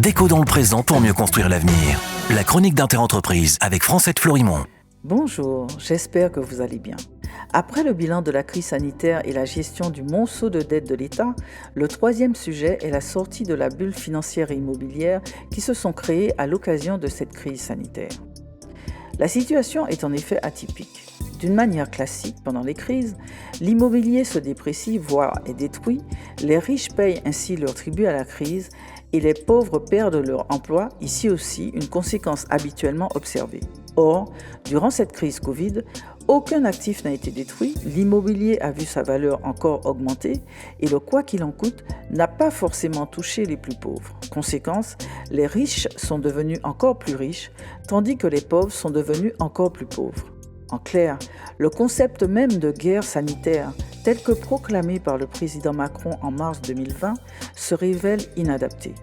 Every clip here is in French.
Déco dans le présent pour mieux construire l'avenir. La chronique d'Interentreprise avec Francette Florimond. Bonjour, j'espère que vous allez bien. Après le bilan de la crise sanitaire et la gestion du monceau de dette de l'État, le troisième sujet est la sortie de la bulle financière et immobilière qui se sont créées à l'occasion de cette crise sanitaire. La situation est en effet atypique. D'une manière classique, pendant les crises, l'immobilier se déprécie, voire est détruit, les riches payent ainsi leur tribut à la crise et les pauvres perdent leur emploi, ici aussi une conséquence habituellement observée. Or, durant cette crise Covid, aucun actif n'a été détruit, l'immobilier a vu sa valeur encore augmenter et le quoi qu'il en coûte n'a pas forcément touché les plus pauvres. Conséquence, les riches sont devenus encore plus riches, tandis que les pauvres sont devenus encore plus pauvres. En clair, le concept même de guerre sanitaire, tel que proclamé par le président Macron en mars 2020, se révèle inadapté.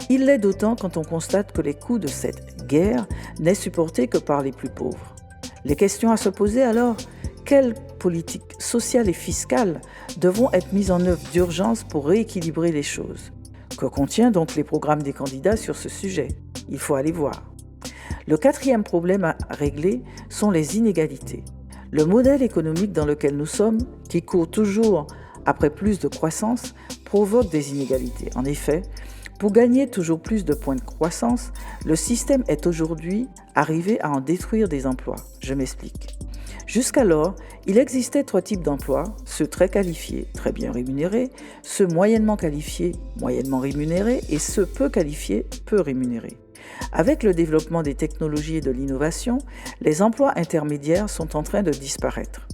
Il l'est d'autant quand on constate que les coûts de cette guerre n'est supporté que par les plus pauvres. Les questions à se poser alors, quelles politiques sociales et fiscales devront être mises en œuvre d'urgence pour rééquilibrer les choses? Que contient donc les programmes des candidats sur ce sujet? Il faut aller voir. Le quatrième problème à régler sont les inégalités. Le modèle économique dans lequel nous sommes, qui court toujours après plus de croissance, provoque des inégalités. En effet, pour gagner toujours plus de points de croissance, le système est aujourd'hui arrivé à en détruire des emplois. Je m'explique. Jusqu'alors, il existait trois types d'emplois, ceux très qualifiés, très bien rémunérés, ceux moyennement qualifiés, moyennement rémunérés et ceux peu qualifiés, peu rémunérés. Avec le développement des technologies et de l'innovation, les emplois intermédiaires sont en train de disparaître.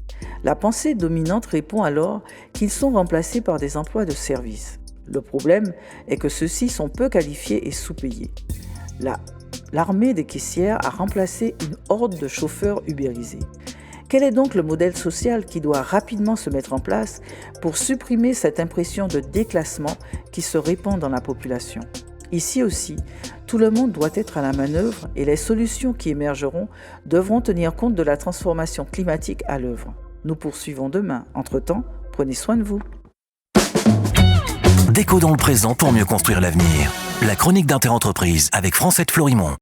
La pensée dominante répond alors qu'ils sont remplacés par des emplois de service. Le problème est que ceux-ci sont peu qualifiés et sous-payés. L'armée des caissières a remplacé une horde de chauffeurs ubérisés. Quel est donc le modèle social qui doit rapidement se mettre en place pour supprimer cette impression de déclassement qui se répand dans la population? Ici aussi, tout le monde doit être à la manœuvre et les solutions qui émergeront devront tenir compte de la transformation climatique à l'œuvre. Nous poursuivons demain. Entre-temps, prenez soin de vous. Déco dans le présent pour mieux construire l'avenir. La chronique d'Interentreprise avec Francette Florimond.